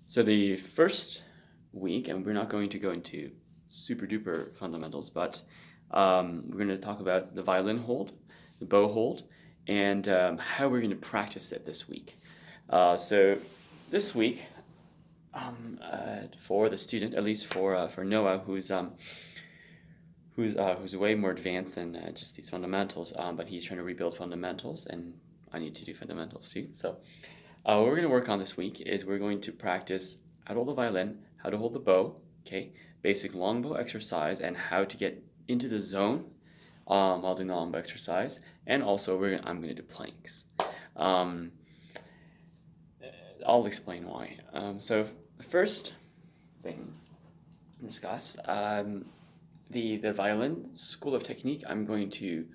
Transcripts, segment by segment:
So the first week, and we're not going to go into super duper fundamentals, but we're going to talk about the violin hold, the bow hold, and how we're going to practice it this week. So this week, for the student, at least for Noah, who's way more advanced than just these fundamentals, but he's trying to rebuild fundamentals, and I need to do fundamentals too. So what we're going to work on this week is we're going to practice how to hold the violin, how to hold the bow, okay, basic longbow exercise, and how to get into the zone while doing the longbow exercise, and also I'm going to do planks. Um, I'll explain why. So the first thing to discuss, the violin school of technique I'm going to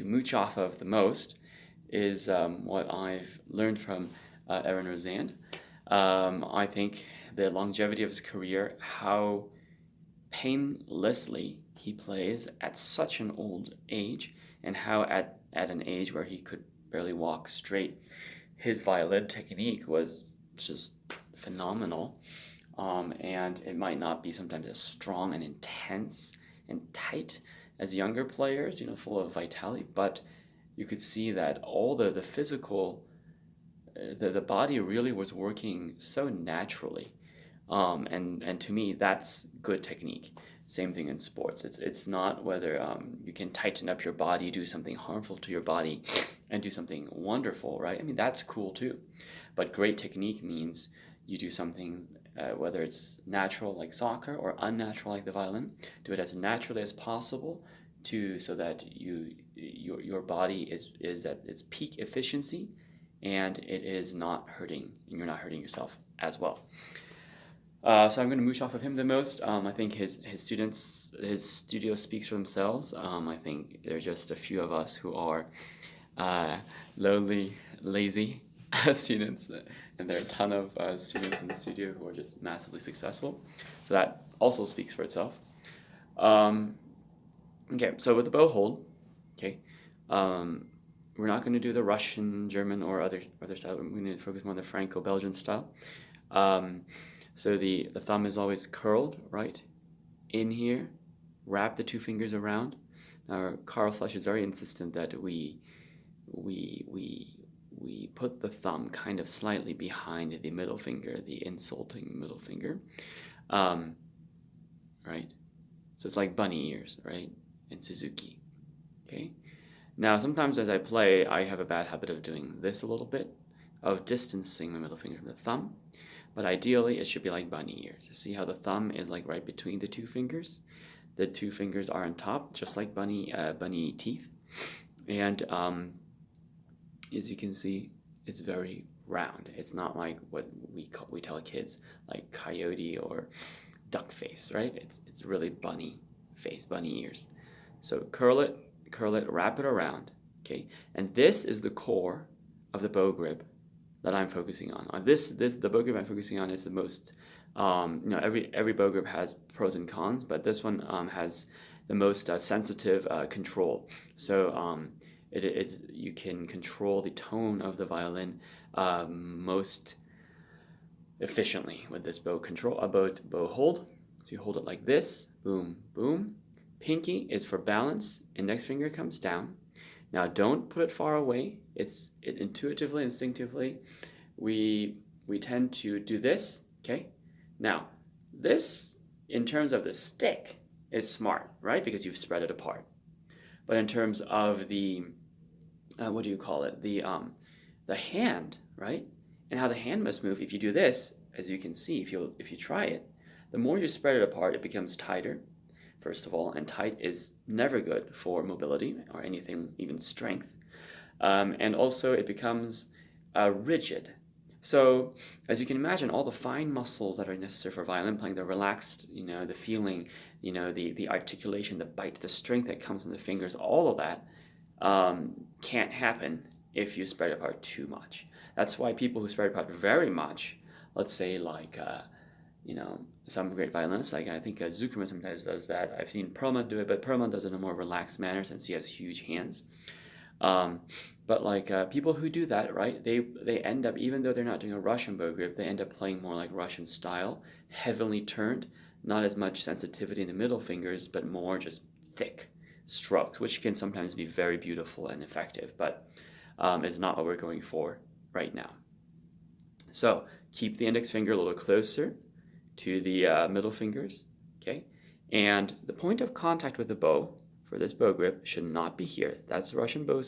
mooch off of the most is what I've learned from Aaron Rozan. I think the longevity of his career, how painlessly he plays at such an old age, and how at an age where he could barely walk straight, his violin technique was just phenomenal. And it might not be sometimes as strong and intense and tight as younger players, full of vitality, but you could see that all the physical, the body really was working so naturally. And to me, that's good technique. Same thing in sports. It's not whether you can tighten up your body, do something harmful to your body, and do something wonderful, right? I mean, that's cool too. But great technique means you do something, whether it's natural like soccer or unnatural like the violin, do it as naturally as possible so that your body is at its peak efficiency, and it is not hurting, and you're not hurting yourself as well. So I'm going to mooch off of him the most. I think his students, his studio speaks for themselves. I think there are just a few of us who are lonely, lazy students, and there are a ton of students in the studio who are just massively successful. So that also speaks for itself. Okay, so with the bow hold, okay, we're not going to do the Russian, German, or other style. We're going to focus more on the Franco-Belgian style. So the thumb is always curled, right? In here, wrap the two fingers around. Now Carl Flesch is very insistent that we put the thumb kind of slightly behind the middle finger, the insulting middle finger, right? So it's like bunny ears, right? In Suzuki, okay? Now sometimes as I play, I have a bad habit of doing this a little bit, of distancing my middle finger from the thumb. But ideally, it should be like bunny ears. See how the thumb is like right between the two fingers? The two fingers are on top, just like bunny teeth. And as you can see, it's very round. It's not like what we tell kids like coyote or duck face, right? It's really bunny face, bunny ears. So curl it, wrap it around, okay? And this is the core of the bow grip that I'm focusing on. The bow grip I'm focusing on is the most. Every bow grip has pros and cons, but this one has the most sensitive control. So it is you can control the tone of the violin most efficiently with this bow hold. So you hold it like this, boom, boom. Pinky is for balance, index finger comes down. Now don't put it far away. It intuitively, instinctively, we tend to do this, okay? Now, this, in terms of the stick, is smart, right? Because you've spread it apart. But in terms of the, what do you call it? The hand, right? And how the hand must move. If you do this, as you can see, if you try it, the more you spread it apart, it becomes tighter, first of all, and tight is never good for mobility or anything, even strength. And also it becomes rigid. So as you can imagine, all the fine muscles that are necessary for violin playing, the relaxed, the feeling, the articulation, the bite, the strength that comes from the fingers, all of that can't happen if you spread it apart too much. That's why people who spread it apart very much, let's say like, some great violinists, like I think Zuckerman sometimes does that. I've seen Perlman do it, but Perlman does it in a more relaxed manner since he has huge hands. But like people who do that, right? They end up, even though they're not doing a Russian bow grip, they end up playing more like Russian style, heavily turned, not as much sensitivity in the middle fingers, but more just thick strokes, which can sometimes be very beautiful and effective, but is not what we're going for right now. So keep the index finger a little closer to the middle fingers, okay? And the point of contact with the bow for this bow grip should not be here. That's the Russian bow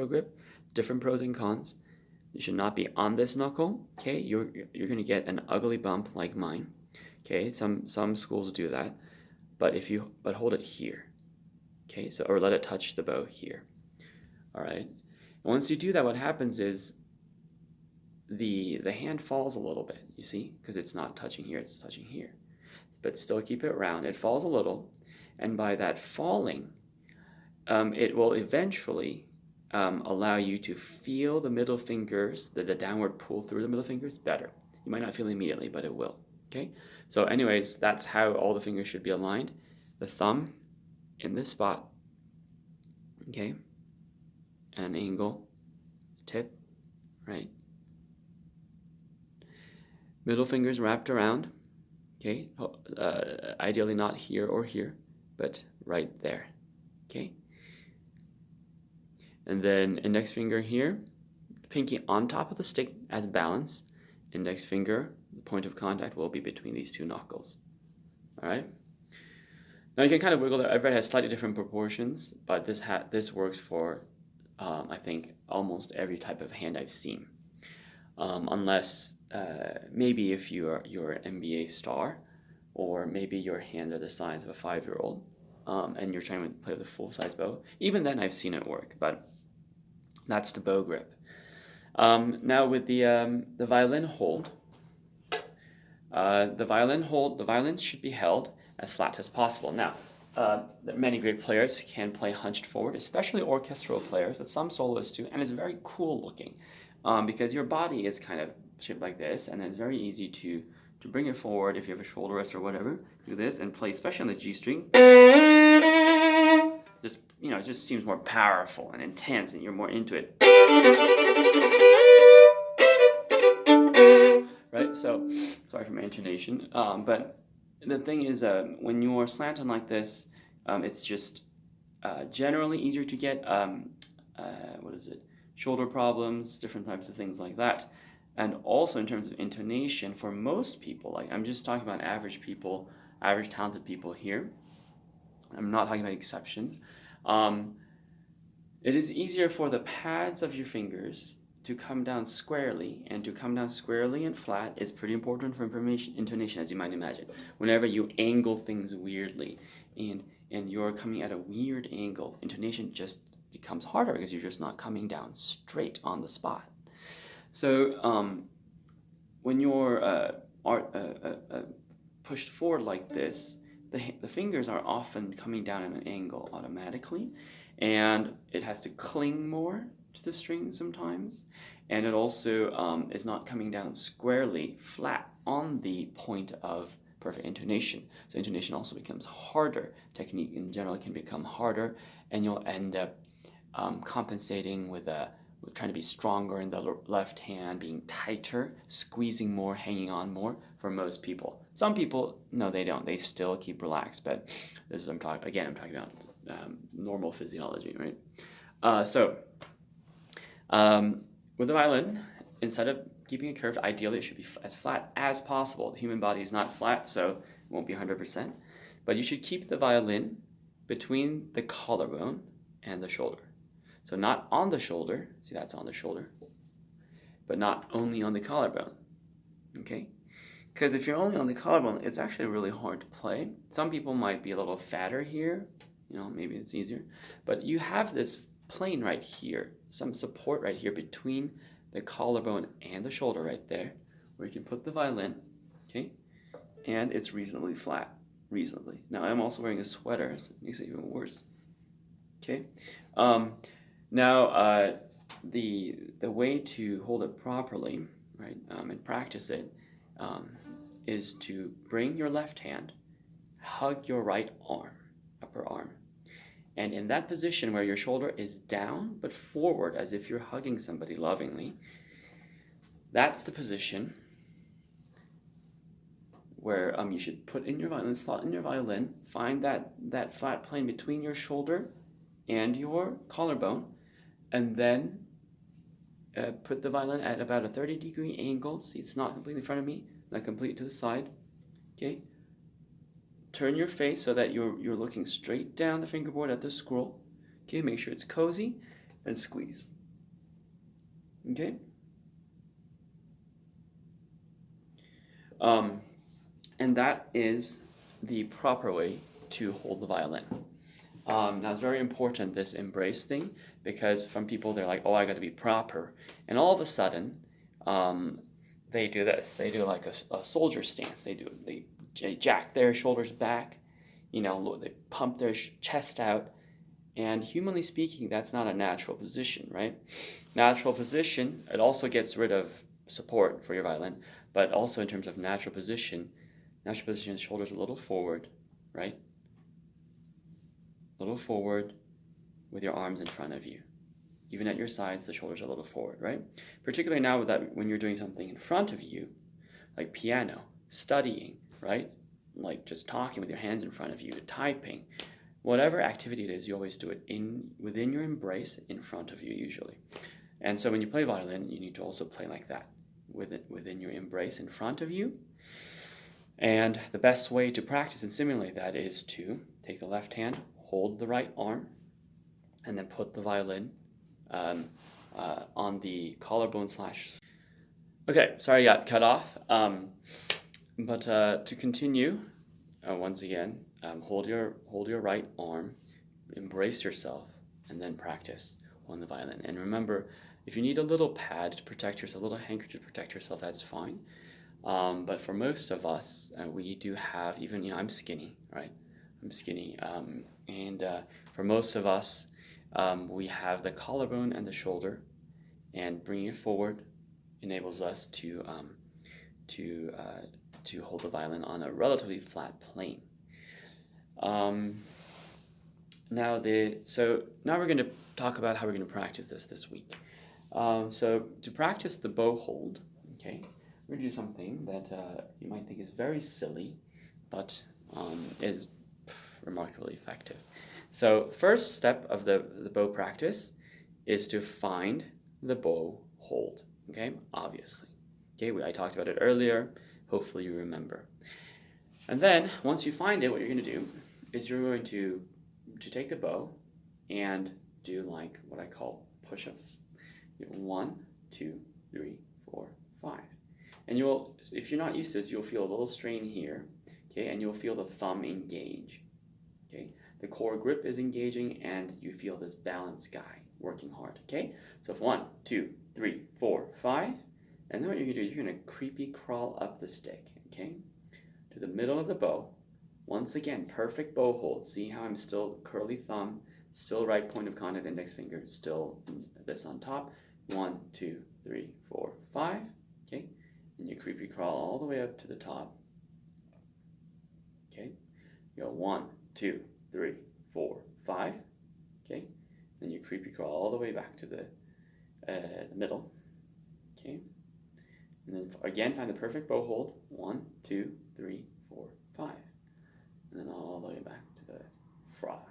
grip. Different pros and cons. You should not be on this knuckle, okay? You're going to get an ugly bump like mine, okay? Some schools do that, but hold it here, okay? So, or let it touch the bow here, all right? And once you do that, what happens is the hand falls a little bit, you see, because it's not touching here, it's touching here. But still keep it round. It falls a little, and by that falling, it will eventually allow you to feel the middle fingers, the downward pull through the middle fingers better. You might not feel it immediately, but it will. Okay. So, anyways, that's how all the fingers should be aligned. The thumb in this spot. Okay. And an angle, tip, right. Middle fingers wrapped around. Okay, ideally not here or here, but right there. Okay, and then index finger here, pinky on top of the stick as balance. Index finger, the point of contact will be between these two knuckles. All right. Now you can kind of wiggle it. Everybody has slightly different proportions, but this works for I think almost every type of hand I've seen, unless maybe if you're an NBA star, or maybe your hands are the size of a 5-year-old, and you're trying to play with a full-size bow. Even then, I've seen it work, but that's the bow grip. Now with the violin hold, the violin should be held as flat as possible. Now, many great players can play hunched forward, especially orchestral players, but some soloists too, and it's very cool looking, because your body is kind of shaped like this, and it's very easy to bring it forward if you have a shoulder rest or whatever. Do this and play, especially on the G string. Just, it just seems more powerful and intense, and you're more into it. Right? So, sorry for my intonation. But the thing is, when you're slanted like this, it's just generally easier to get, shoulder problems, different types of things like that. And also in terms of intonation, for most people, like I'm just talking about average people, average talented people here. I'm not talking about exceptions. It is easier for the pads of your fingers to come down squarely, and to come down squarely and flat is pretty important for intonation, as you might imagine. Whenever you angle things weirdly and you're coming at a weird angle, intonation just becomes harder because you're just not coming down straight on the spot. So when you're pushed forward like this, the fingers are often coming down at an angle automatically, and it has to cling more to the string sometimes, and it also is not coming down squarely flat on the point of perfect intonation. So intonation also becomes harder. Technique in general can become harder, and you'll end up compensating with trying to be stronger in the left hand, being tighter, squeezing more, hanging on more for most people. Some people, no, they don't. They still keep relaxed, but this is, I'm talking about normal physiology, right? With the violin, instead of keeping it curved, ideally it should be as flat as possible. The human body is not flat, so it won't be 100%. But you should keep the violin between the collarbone and the shoulder. So not on the shoulder, see that's on the shoulder, but not only on the collarbone, okay? Because if you're only on the collarbone, it's actually really hard to play. Some people might be a little fatter here, maybe it's easier, but you have this plane right here, some support right here between the collarbone and the shoulder right there, where you can put the violin, okay? And it's reasonably flat, reasonably. Now I'm also wearing a sweater, so it makes it even worse, okay? Now, the way to hold it properly, right, and practice it, is to bring your left hand, hug your right arm, upper arm, And in that position where your shoulder is down but forward as if you're hugging somebody lovingly, that's the position where you should put in your violin, slot in your violin, find that flat plane between your shoulder and your collarbone, and then put the violin at about a 30-degree angle. See, it's not completely in front of me, not completely to the side. Okay. Turn your face so that you're looking straight down the fingerboard at the scroll. Okay, make sure it's cozy, and squeeze. Okay. And that is the proper way to hold the violin. Now it's very important, this embrace thing, because some people, they're like, oh, I got to be proper. And all of a sudden, they do this. They do like a soldier stance. They jack their shoulders back, they pump their chest out. And humanly speaking, that's not a natural position, right? Natural position, it also gets rid of support for your violin, but also in terms of natural position, the shoulders a little forward, right? A little forward with your arms in front of you. Even at your sides, the shoulders are a little forward, right? Particularly now that when you're doing something in front of you, like piano, studying, right? Like just talking with your hands in front of you, typing, whatever activity it is, you always do it within your embrace in front of you usually. And so when you play violin, you need to also play like that, within your embrace in front of you. And the best way to practice and simulate that is to take the left hand, hold the right arm, and then put the violin on the collarbone / Okay, sorry I got cut off. But to continue, once again, hold your right arm, embrace yourself, and then practice on the violin. And remember, if you need a little pad to protect yourself, a little handkerchief to protect yourself, that's fine. But for most of us, we do have, even, I'm skinny, right? I'm skinny. And for most of us, we have the collarbone and the shoulder, and bringing it forward enables us to hold the violin on a relatively flat plane. Now we're going to talk about how we're going to practice this week. So to practice the bow hold, okay, we're going to do something that you might think is very silly, but is remarkably effective. So first step of the bow practice is to find the bow hold, okay, obviously. Okay, I talked about it earlier, hopefully you remember. And then, once you find it, what you're going to do is you're going to take the bow and do like what I call push-ups. 1, 2, 3, 4, 5. And if you're not used to this, you'll feel a little strain here, okay, and you'll feel the thumb engage, okay. The core grip is engaging, and you feel this balance guy working hard, okay. So 1, 2, 3, 4, 5, and then what you're going to do is you're going to creepy crawl up the stick, okay, to the middle of the bow. Once again, perfect bow hold. See how I'm still curly thumb, still right point of contact, index finger, still this on top. 1, 2, 3, 4, 5, okay, and you creepy crawl all the way up to the top, okay. You go 1, 2, 3, 4, 5, okay, then you creepy crawl all the way back to the middle, okay, and then again find the perfect bow hold. 1, 2, 3, 4, 5, and then all the way back to the frog,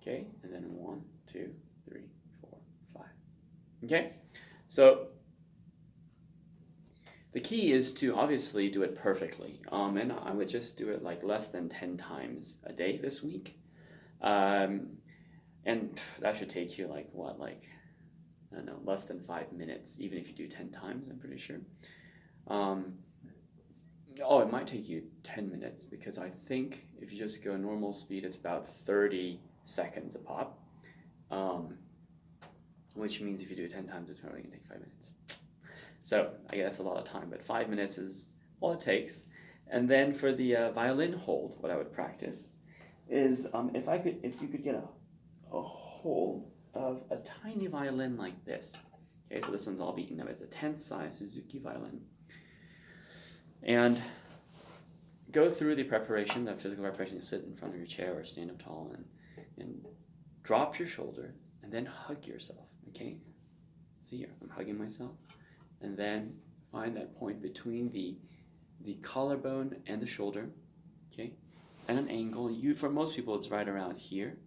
okay, and then 1, 2, 3, 4, 5, okay. So the key is to obviously do it perfectly, and I would just do it like less than 10 times a day this week, and that should take you like I don't know, less than 5 minutes, even if you do 10 times, I'm pretty sure. It might take you 10 minutes, because I think if you just go normal speed, it's about 30 seconds a pop, which means if you do it 10 times, it's probably going to take 5 minutes. So I guess that's a lot of time, but 5 minutes is all it takes. And then for the violin hold, what I would practice is if you could get a hold of a tiny violin like this. Okay, so this one's all beaten up. It's a 10th size Suzuki violin. And go through the preparation, the physical preparation. You sit in front of your chair or stand up tall and drop your shoulders and then hug yourself, okay? See here, I'm hugging myself. And then find that point between the collarbone and the shoulder, okay? At an angle. For most people, it's right around here,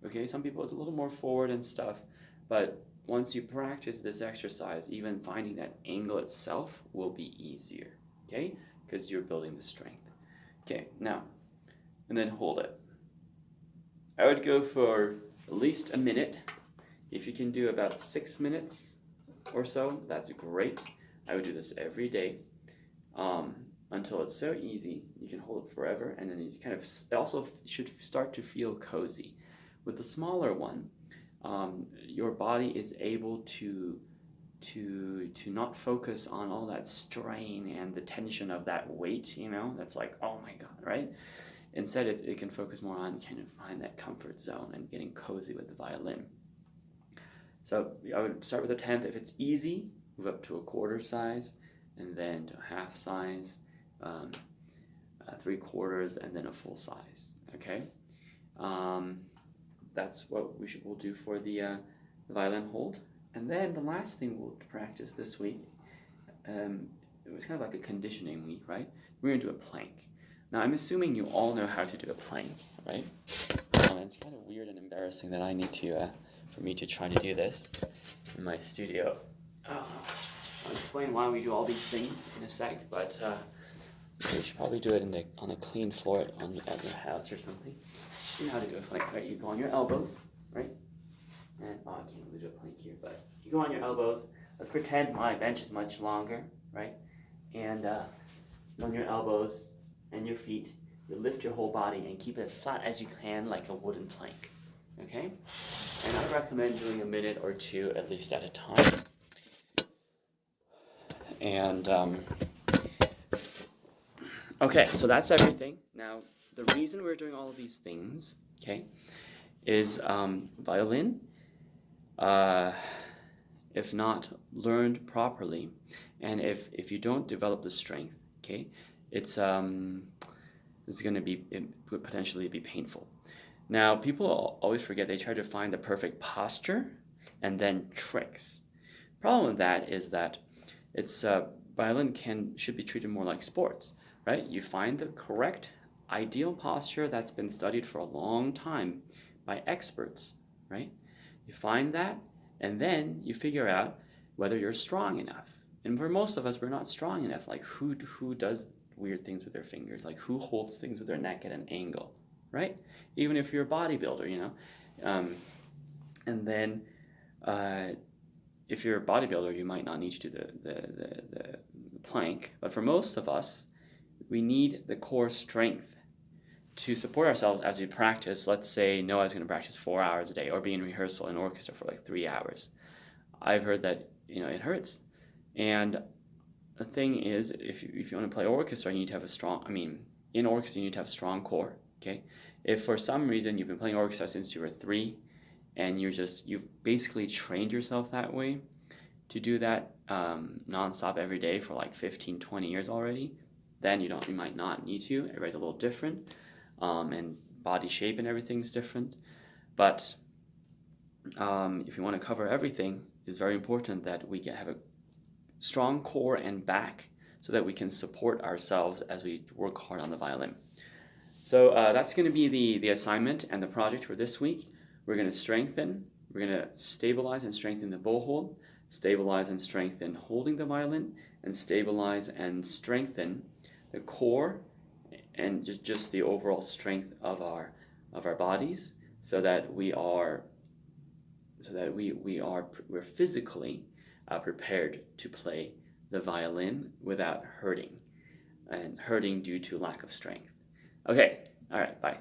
okay? Some people, it's a little more forward and stuff, but once you practice this exercise, even finding that angle itself will be easier, okay? Because you're building the strength. Okay, now, and then hold it. I would go for at least a minute. If you can do about 6 minutes or so, that's great. I would do this every day until it's so easy. You can hold it forever, and then you kind of also should start to feel cozy. With the smaller one, your body is able to not focus on all that strain and the tension of that weight, that's like, oh my God, right? Instead, it can focus more on kind of find that comfort zone and getting cozy with the violin. So I would start with a tenth. If it's easy, move up to a quarter size, and then to a half size, 3/4, and then a full size. Okay, that's what we'll do for the violin hold. And then the last thing we'll practice this week, it was kind of like a conditioning week, right? We're gonna do a plank. Now I'm assuming you all know how to do a plank, right? It's kind of weird and embarrassing that I need to, for me to try to do this in my studio. I'll explain why we do all these things in a sec, but we should probably do it on a clean floor at your house or something. You know how to do a plank, right? You go on your elbows, right? And I can't really do a plank here, but you go on your elbows. Let's pretend my bench is much longer, right? And on your elbows and your feet, you lift your whole body and keep it as flat as you can, like a wooden plank, okay? And I recommend doing a minute or two at least at a time. And okay, so that's everything. Now, the reason we're doing all of these things, okay, is violin, if not learned properly, and if you don't develop the strength, okay, it's going to be, it could potentially be painful. Now, people always forget, they try to find the perfect posture and then tricks. Problem with that is that it's violin should be treated more like sports, right? You find the correct ideal posture that's been studied for a long time by experts, right? You find that, and then you figure out whether you're strong enough. And for most of us, we're not strong enough. Like who does weird things with their fingers? Like who holds things with their neck at an angle, right? Even if you're a bodybuilder, and then if you're a bodybuilder, you might not need to do the plank. But for most of us, we need the core strength to support ourselves as we practice. Let's say Noah's going to practice 4 hours a day, or be in rehearsal in orchestra for like 3 hours. I've heard that it hurts, and the thing is, if you want to play orchestra, you need to have a strong. In orchestra, you need to have a strong core. Okay, if for some reason you've been playing orchestra since you were 3, and you've basically trained yourself that way to do that nonstop every day for like 15, 20 years already, then you might not need to. Everybody's a little different. And body shape and everything's different. But if you want to cover everything, it's very important that we have a strong core and back so that we can support ourselves as we work hard on the violin. So that's going to be the assignment and the project for this week. We're going to stabilize and strengthen the bow hold, stabilize and strengthen holding the violin, and stabilize and strengthen the core and just the overall strength of our bodies, so that we're physically prepared to play the violin without hurting due to lack of strength. Okay, all right, bye.